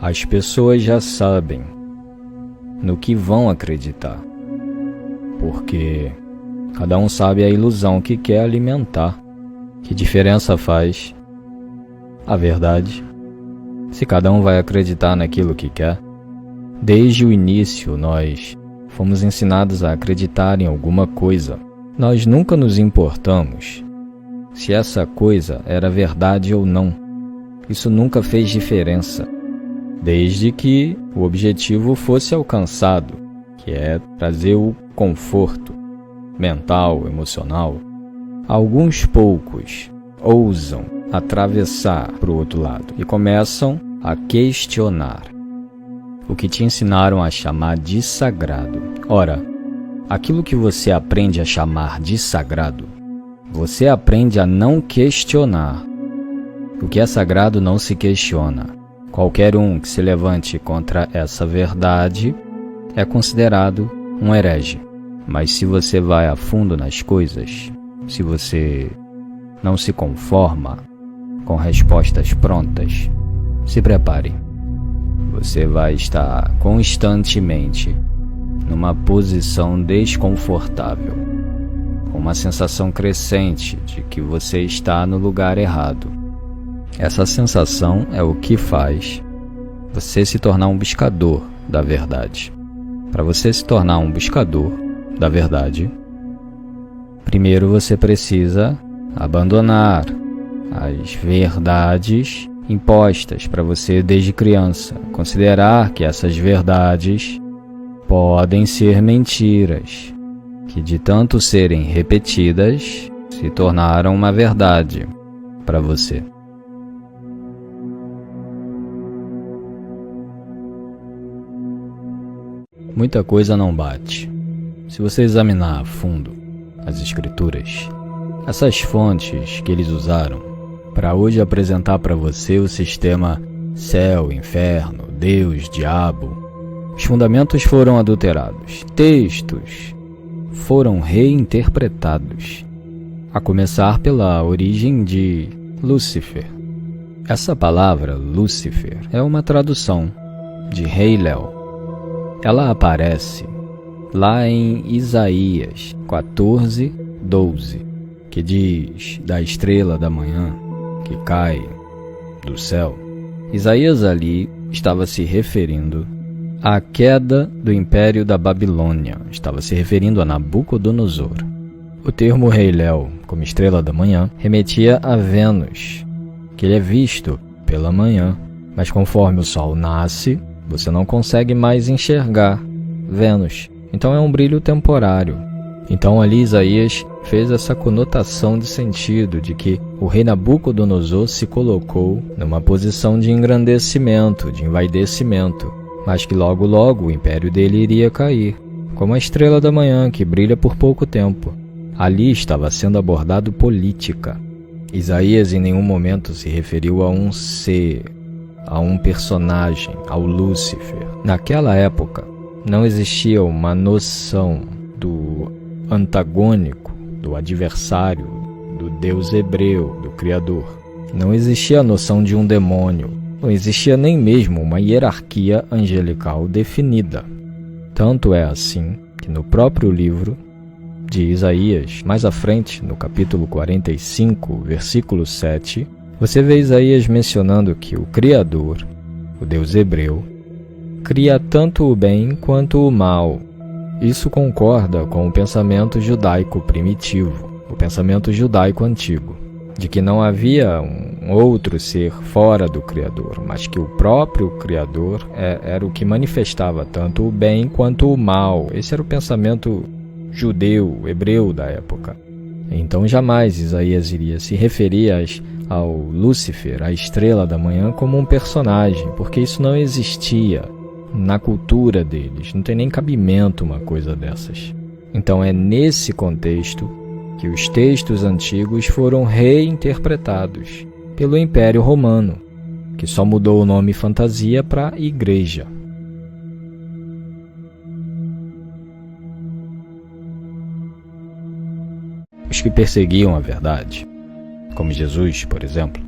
As pessoas já sabem no que vão acreditar, porque cada um sabe a ilusão que quer alimentar. Que diferença faz a verdade se cada um vai acreditar naquilo que quer? Desde o início nós fomos ensinados a acreditar em alguma coisa. Nós nunca nos importamos se essa coisa era verdade ou não. Isso nunca fez diferença, desde que o objetivo fosse alcançado, que é trazer o conforto mental, emocional. Alguns poucos ousam atravessar para o outro lado e começam a questionar o que te ensinaram a chamar de sagrado. Ora, aquilo que você aprende a chamar de sagrado, você aprende a não questionar. O que é sagrado não se questiona. Qualquer um que se levante contra essa verdade é considerado um herege. Mas se você vai a fundo nas coisas, se você não se conforma com respostas prontas, se prepare. Você vai estar constantemente numa posição desconfortável, com uma sensação crescente de que você está no lugar errado. Essa sensação é o que faz você se tornar um buscador da verdade. Para você se tornar um buscador da verdade, primeiro você precisa abandonar as verdades impostas para você desde criança. Considerar que essas verdades podem ser mentiras, que de tanto serem repetidas, se tornaram uma verdade para você. Muita coisa não bate. Se você examinar a fundo as escrituras, essas fontes que eles usaram para hoje apresentar para você o sistema céu, inferno, Deus, diabo, os fundamentos foram adulterados, textos foram reinterpretados, a começar pela origem de Lúcifer. Essa palavra Lúcifer é uma tradução de Rei Léo. Ela aparece lá em Isaías 14:12, que diz da estrela da manhã que cai do céu. Isaías ali estava se referindo à queda do Império da Babilônia, estava se referindo a Nabucodonosor. O termo Rei Léo, como estrela da manhã, remetia a Vênus, que ele é visto pela manhã, mas conforme o sol nasce, você não consegue mais enxergar Vênus. Então é um brilho temporário. Então ali Isaías fez essa conotação de sentido de que o rei Nabucodonosor se colocou numa posição de engrandecimento, de envaidecimento, mas que logo logo o império dele iria cair, como a estrela da manhã que brilha por pouco tempo. Ali estava sendo abordado política. Isaías em nenhum momento se referiu a um ser, a um personagem, ao Lúcifer. Naquela época não existia uma noção do antagônico, do adversário, do Deus hebreu, do Criador. Não existia a noção de um demônio. Não existia nem mesmo uma hierarquia angelical definida. Tanto é assim que no próprio livro de Isaías, mais à frente, no capítulo 45, versículo 7, você vê Isaías mencionando que o Criador, o Deus hebreu, cria tanto o bem quanto o mal. Isso concorda com o pensamento judaico primitivo, o pensamento judaico antigo, de que não havia um outro ser fora do Criador, mas que o próprio Criador era o que manifestava tanto o bem quanto o mal. Esse era o pensamento judeu, hebreu da época. Então jamais Isaías iria se referir ao Lúcifer, a estrela da manhã, como um personagem, porque isso não existia na cultura deles, não tem nem cabimento uma coisa dessas. Então é nesse contexto que os textos antigos foram reinterpretados pelo Império Romano, que só mudou o nome fantasia para igreja. Os que perseguiam a verdade, como Jesus, por exemplo,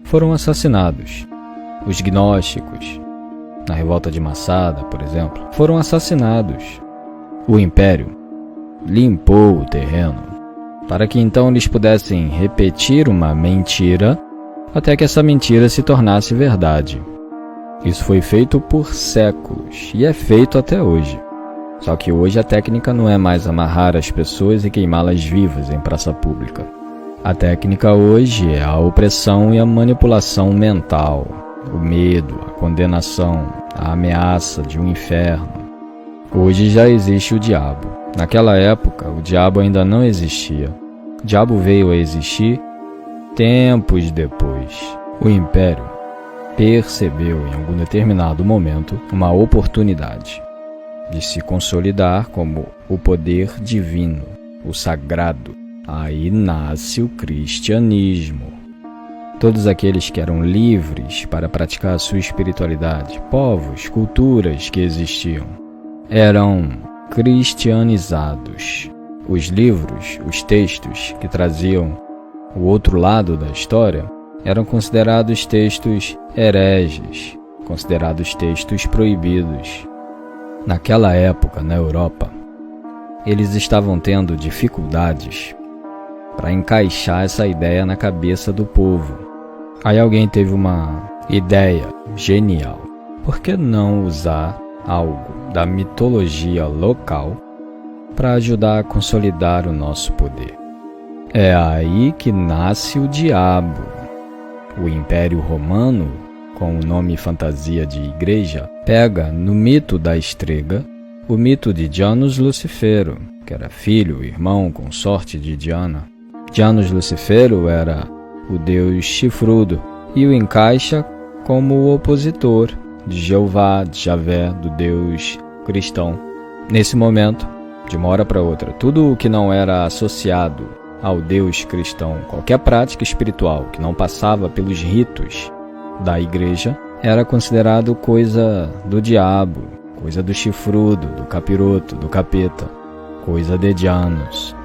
foram assassinados. Os gnósticos na revolta de Massada, por exemplo, foram assassinados. O Império limpou o terreno para que então eles pudessem repetir uma mentira até que essa mentira se tornasse verdade. Isso foi feito por séculos e é feito até hoje. Só que hoje a técnica não é mais amarrar as pessoas e queimá-las vivas em praça pública. A técnica hoje é a opressão e a manipulação mental, o medo, a condenação, a ameaça de um inferno. Hoje já existe o diabo. Naquela época, o diabo ainda não existia. O diabo veio a existir tempos depois. O Império percebeu em algum determinado momento uma oportunidade de se consolidar como o poder divino, o sagrado. Aí nasce o cristianismo. Todos aqueles que eram livres para praticar a sua espiritualidade, povos, culturas que existiam, eram cristianizados. Os livros, os textos que traziam o outro lado da história, eram considerados textos hereges, considerados textos proibidos. Naquela época, na Europa, eles estavam tendo dificuldades para encaixar essa ideia na cabeça do povo. Aí alguém teve uma ideia genial. Por que não usar algo da mitologia local para ajudar a consolidar o nosso poder? É aí que nasce o diabo. O Império Romano, com o nome fantasia de igreja, pega no mito da estrega o mito de Janus Lucifero, que era filho, irmão, consorte de Diana. Janus Lucifero era o deus chifrudo e o encaixa como o opositor de Jeová, de Javé, do deus cristão. Nesse momento, de uma hora para outra, tudo o que não era associado ao deus cristão, qualquer prática espiritual que não passava pelos ritos da igreja, era considerado coisa do diabo, coisa do chifrudo, do capiroto, do capeta, coisa de Janus.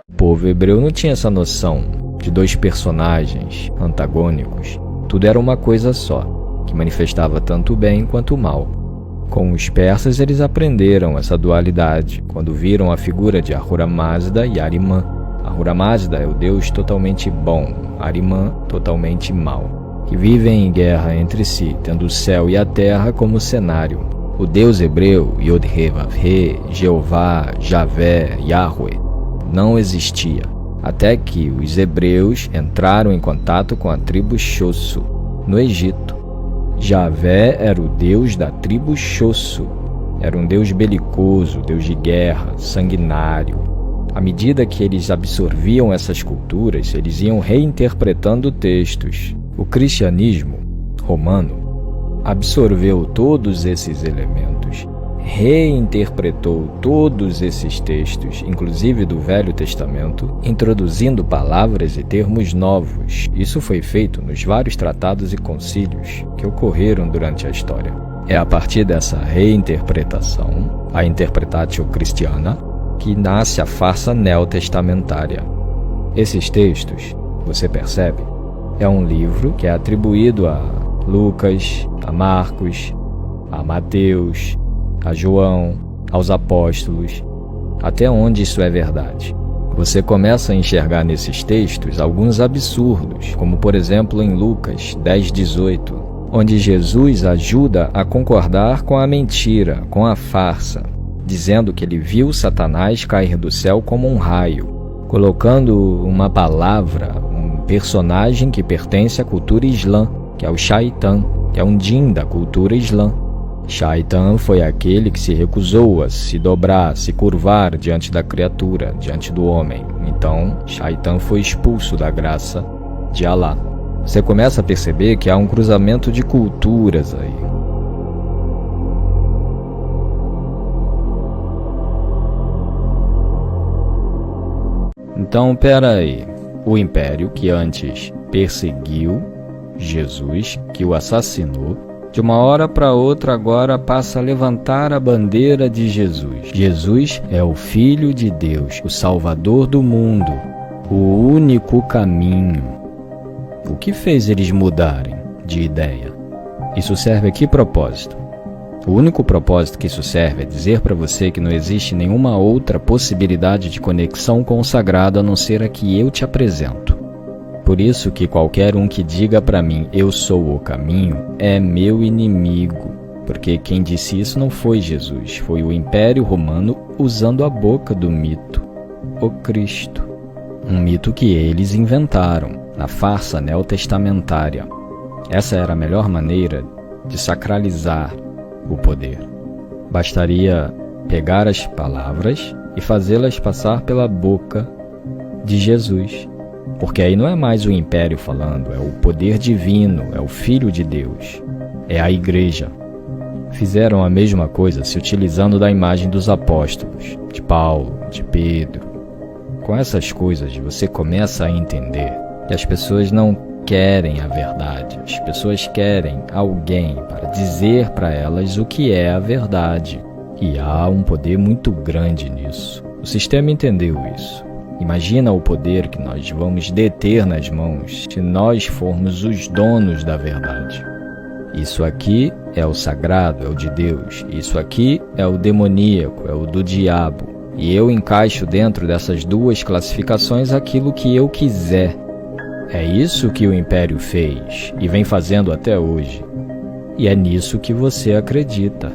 O povo hebreu não tinha essa noção de dois personagens antagônicos. Tudo era uma coisa só, que manifestava tanto o bem quanto o mal. Com os persas eles aprenderam essa dualidade quando viram a figura de Ahura Mazda e Arimã. Ahura Mazda é o deus totalmente bom, Arimã totalmente mau, que vivem em guerra entre si, tendo o céu e a terra como cenário. O deus hebreu, Yod-Heh-Vav-Heh, Jeová, Javé, Yahweh, não existia, até que os hebreus entraram em contato com a tribo Xosso, no Egito. Javé era o deus da tribo Xosso. Era um deus belicoso, deus de guerra, sanguinário. À medida que eles absorviam essas culturas, eles iam reinterpretando textos. O cristianismo romano absorveu todos esses elementos, reinterpretou todos esses textos, inclusive do Velho Testamento, introduzindo palavras e termos novos. Isso foi feito nos vários tratados e concílios que ocorreram durante a história. É a partir dessa reinterpretação, a Interpretatio Christiana, que nasce a farsa neotestamentária. Esses textos, você percebe, é um livro que é atribuído a Lucas, a Marcos, a Mateus, a João, aos apóstolos. Até onde isso é verdade? Você começa a enxergar nesses textos alguns absurdos, como por exemplo em Lucas 10:18, onde Jesus ajuda a concordar com a mentira, com a farsa, dizendo que ele viu Satanás cair do céu como um raio, colocando uma palavra, um personagem que pertence à cultura islã, que é o Shaitan, que é um djinn da cultura islã. Shaitan foi aquele que se recusou a se dobrar, se curvar diante da criatura, diante do homem. Então, Shaitan foi expulso da graça de Alá. Você começa a perceber que há um cruzamento de culturas aí. Então, pera aí. O império que antes perseguiu Jesus, que o assassinou, de uma hora para outra agora passa a levantar a bandeira de Jesus. Jesus é o Filho de Deus, o Salvador do mundo. o único caminho. O que fez eles mudarem de ideia? Isso serve a que propósito? O único propósito que isso serve é dizer para você que não existe nenhuma outra possibilidade de conexão com o sagrado a não ser a que eu te apresento. Por isso que qualquer um que diga para mim, eu sou o caminho, é meu inimigo. Porque quem disse isso não foi Jesus, foi o Império Romano usando a boca do mito, o Cristo. Um mito que eles inventaram, na farsa neotestamentária. Essa era a melhor maneira de sacralizar o poder. Bastaria pegar as palavras e fazê-las passar pela boca de Jesus. Porque aí não é mais o Império falando, é o poder divino, é o Filho de Deus, é a Igreja. Fizeram a mesma coisa se utilizando da imagem dos apóstolos, de Paulo, de Pedro. Com essas coisas você começa a entender que as pessoas não querem a verdade. As pessoas querem alguém para dizer para elas o que é a verdade. E há um poder muito grande nisso. O sistema entendeu isso. Imagina o poder que nós vamos deter nas mãos se nós formos os donos da verdade. Isso aqui é o sagrado, é o de Deus. Isso aqui é o demoníaco, é o do diabo. E eu encaixo dentro dessas duas classificações aquilo que eu quiser. É isso que o Império fez e vem fazendo até hoje. E é nisso que você acredita.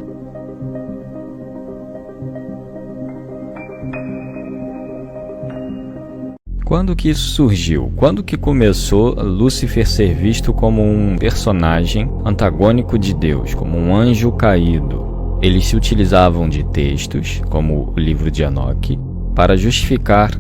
Quando que isso surgiu? Quando que começou Lúcifer ser visto como um personagem antagônico de Deus, como um anjo caído? Eles se utilizavam de textos, como o livro de Enoque, para justificar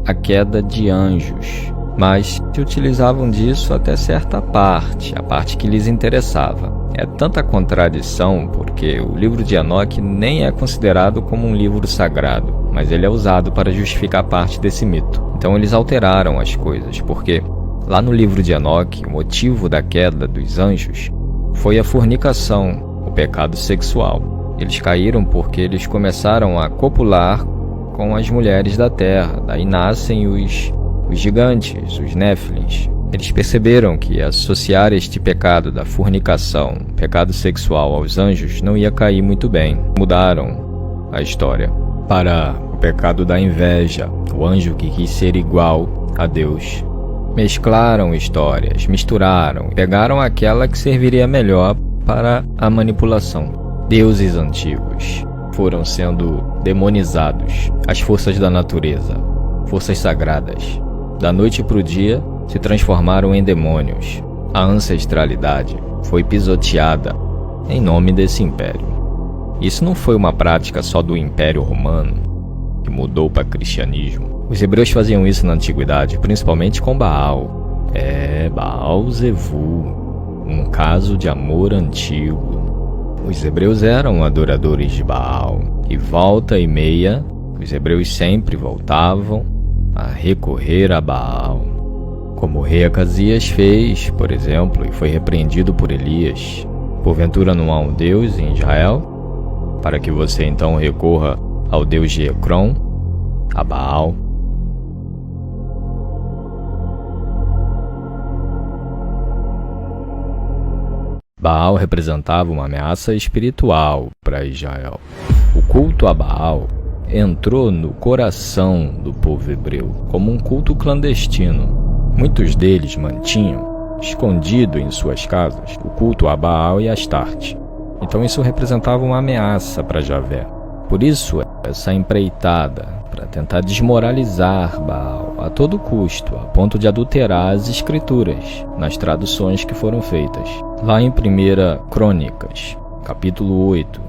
a queda de anjos, mas se utilizavam disso até certa parte, a parte que lhes interessava. É tanta contradição porque o livro de Enoque nem é considerado como um livro sagrado, mas ele é usado para justificar parte desse mito. Então eles alteraram as coisas, porque lá no livro de Enoque, o motivo da queda dos anjos foi a fornicação, o pecado sexual. Eles caíram porque eles começaram a copular com as mulheres da terra. Daí nascem os gigantes, os Néfilins. Eles perceberam que associar este pecado da fornicação, pecado sexual, aos anjos não ia cair muito bem. Mudaram a história para o pecado da inveja, o anjo que quis ser igual a Deus. Mesclaram histórias, misturaram, pegaram aquela que serviria melhor para a manipulação. Deuses antigos foram sendo demonizados. As forças da natureza, forças sagradas, da noite para o dia, se transformaram em demônios. A ancestralidade foi pisoteada em nome desse império. Isso não foi uma prática só do Império Romano, que mudou para o cristianismo. Os hebreus faziam isso na antiguidade, principalmente com Baal. Baal Zevu, um caso de amor antigo. Os hebreus eram adoradores de Baal, e volta e meia, os hebreus sempre voltavam a recorrer a Baal. Como o rei Acasias fez, por exemplo, e foi repreendido por Elias. Porventura não há um Deus em Israel? Para que você então recorra ao Deus de Ecrom, a Baal. Baal representava uma ameaça espiritual para Israel. O culto a Baal entrou no coração do povo hebreu como um culto clandestino. Muitos deles mantinham, escondido em suas casas, o culto a Baal e Astarte. Então isso representava uma ameaça para Javé. Por isso, essa empreitada para tentar desmoralizar Baal a todo custo, a ponto de adulterar as escrituras nas traduções que foram feitas. Lá em 1 Crônicas, capítulo 8,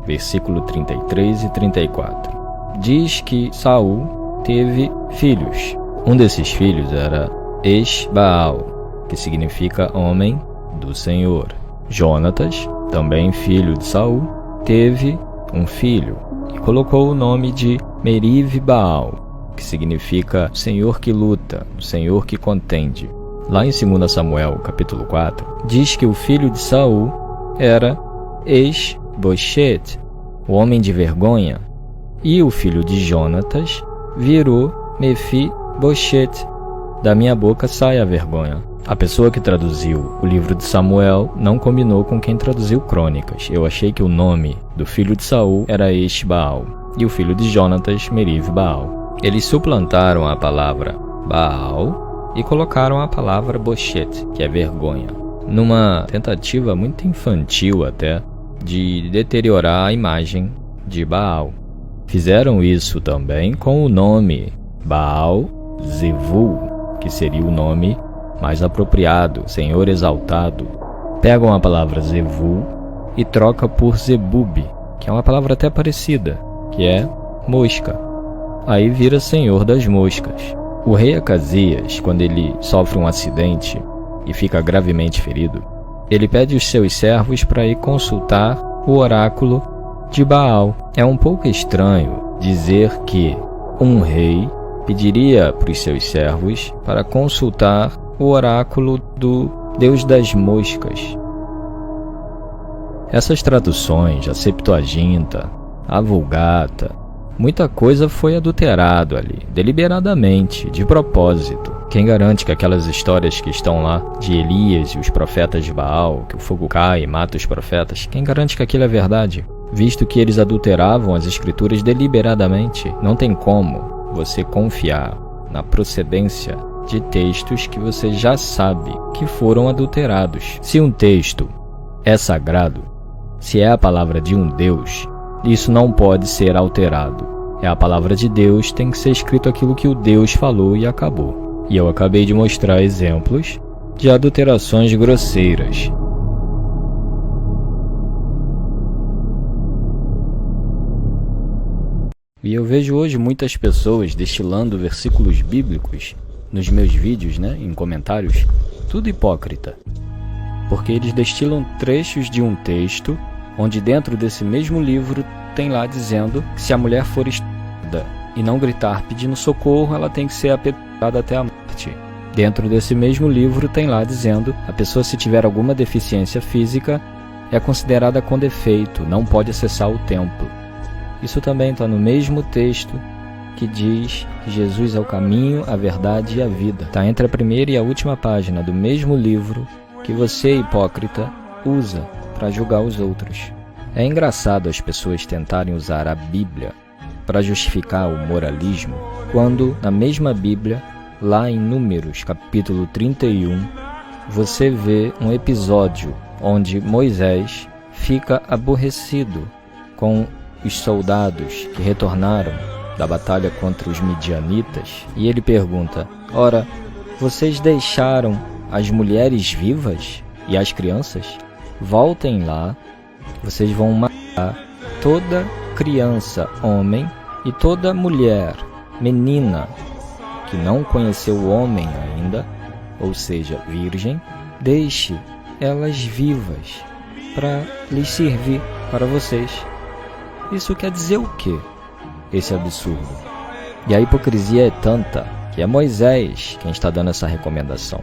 versículo 33 e 34, diz que Saul teve filhos. Um desses filhos era Esh-Baal, que significa homem do Senhor. Jonatas, também filho de Saul, teve um filho e colocou o nome de Meriv-Baal, que significa Senhor que luta, o Senhor que contende. Lá em 2 Samuel, capítulo 4, diz que o filho de Saul era Esh-Boshet, o homem de vergonha, e o filho de Jonatas virou Mefi-Boshet, da minha boca sai a vergonha. A pessoa que traduziu o livro de Samuel não combinou com quem traduziu Crônicas. Eu achei que o nome do filho de Saul era Eshbaal e o filho de Jonatas, Meriv-Baal. Eles suplantaram a palavra Baal e colocaram a palavra Boshet, que é vergonha, numa tentativa muito infantil até de deteriorar a imagem de Baal. Fizeram isso também com o nome Baal Zevul, que seria o nome mais apropriado, Senhor exaltado. Pegam a palavra Zevul e troca por Zebub, que é uma palavra até parecida, que é mosca. Aí vira Senhor das moscas. O rei Acasias, quando ele sofre um acidente e fica gravemente ferido, ele pede os seus servos para ir consultar o oráculo de Baal. É um pouco estranho dizer que um rei pediria para os seus servos para consultar o oráculo do Deus das moscas. Essas traduções, a Septuaginta, a Vulgata, muita coisa foi adulterado ali, deliberadamente, de propósito. Quem garante que aquelas histórias que estão lá de Elias e os profetas de Baal, que o fogo cai e mata os profetas, quem garante que aquilo é verdade? Visto que eles adulteravam as escrituras deliberadamente, não tem como você confiar na procedência de textos que você já sabe que foram adulterados. Se um texto é sagrado, se é a palavra de um Deus, isso não pode ser alterado. É a palavra de Deus, tem que ser escrito aquilo que o Deus falou e acabou. E eu acabei de mostrar exemplos de adulterações grosseiras. E eu vejo hoje muitas pessoas destilando versículos bíblicos nos meus vídeos, em comentários, tudo hipócrita. Porque eles destilam trechos de um texto, onde dentro desse mesmo livro tem lá dizendo que se a mulher for estuprada e não gritar pedindo socorro, ela tem que ser apedrejada até a morte. Dentro desse mesmo livro tem lá dizendo que a pessoa, se tiver alguma deficiência física, é considerada com defeito, não pode acessar o templo. Isso também está no mesmo texto que diz que Jesus é o caminho, a verdade e a vida. Está entre a primeira e a última página do mesmo livro que você, hipócrita, usa para julgar os outros. É engraçado as pessoas tentarem usar a Bíblia para justificar o moralismo, quando na mesma Bíblia, lá em Números, capítulo 31, você vê um episódio onde Moisés fica aborrecido com os soldados que retornaram da batalha contra os midianitas, e ele pergunta: ora, vocês deixaram as mulheres vivas e as crianças? Voltem lá, vocês vão matar toda criança, homem, e toda mulher, menina, que não conheceu o homem ainda, ou seja, virgem, deixe elas vivas para lhes servir para vocês. Isso quer dizer o quê? Esse absurdo. E a hipocrisia é tanta que é Moisés quem está dando essa recomendação.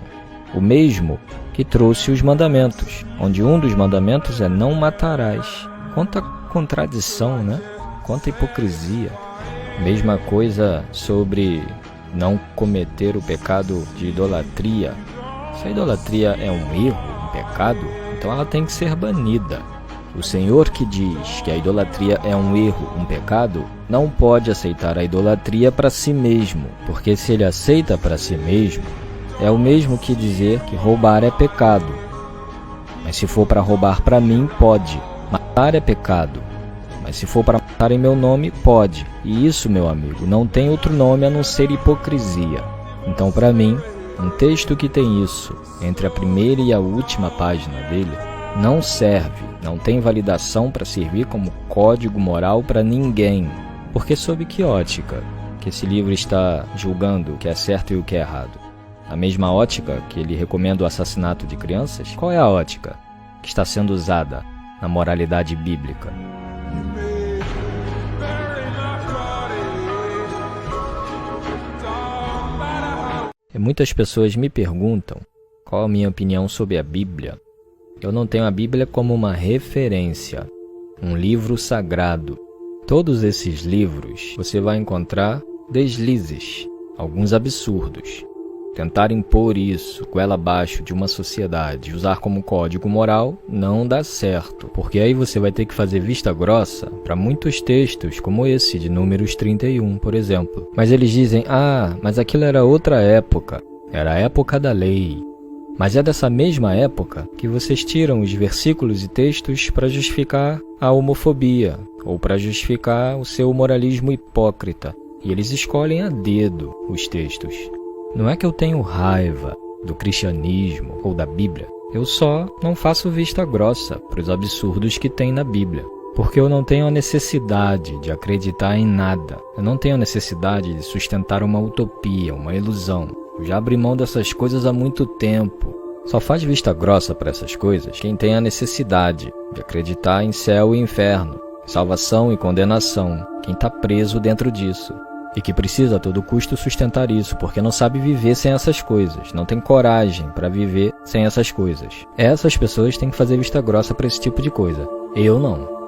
O mesmo que trouxe os mandamentos, onde um dos mandamentos é não matarás. Quanta contradição, Quanta hipocrisia. Mesma coisa sobre não cometer o pecado de idolatria. Se a idolatria é um erro, um pecado, então ela tem que ser banida. O Senhor que diz que a idolatria é um erro, um pecado, não pode aceitar a idolatria para si mesmo, porque se ele aceita para si mesmo, é o mesmo que dizer que roubar é pecado. Mas se for para roubar para mim, pode. Matar é pecado. Mas se for para matar em meu nome, pode. E isso, meu amigo, não tem outro nome a não ser hipocrisia. Então, para mim, um texto que tem isso entre a primeira e a última página dele não serve, não tem validação para servir como código moral para ninguém. Porque sob que ótica que esse livro está julgando o que é certo e o que é errado? A mesma ótica que ele recomenda o assassinato de crianças? Qual é a ótica que está sendo usada na moralidade bíblica? E muitas pessoas me perguntam qual a minha opinião sobre a Bíblia. Eu não tenho a Bíblia como uma referência, um livro sagrado. Todos esses livros você vai encontrar deslizes, alguns absurdos. tentar impor isso goela abaixo de uma sociedade, usar como código moral, não dá certo, porque aí você vai ter que fazer vista grossa para muitos textos como esse de Números 31, por exemplo. Mas eles dizem, mas aquilo era outra época, era a época da lei. Mas é dessa mesma época que vocês tiram os versículos e textos para justificar a homofobia, ou para justificar o seu moralismo hipócrita, e eles escolhem a dedo os textos. Não é que eu tenho raiva do cristianismo ou da Bíblia, eu só não faço vista grossa para os absurdos que tem na Bíblia. Porque eu não tenho a necessidade de acreditar em nada. Eu não tenho a necessidade de sustentar uma utopia, uma ilusão. Eu já abri mão dessas coisas há muito tempo. Só faz vista grossa para essas coisas quem tem a necessidade de acreditar em céu e inferno, salvação e condenação, quem está preso dentro disso. E que precisa a todo custo sustentar isso, porque não sabe viver sem essas coisas, não tem coragem para viver sem essas coisas. Essas pessoas têm que fazer vista grossa para esse tipo de coisa. Eu não.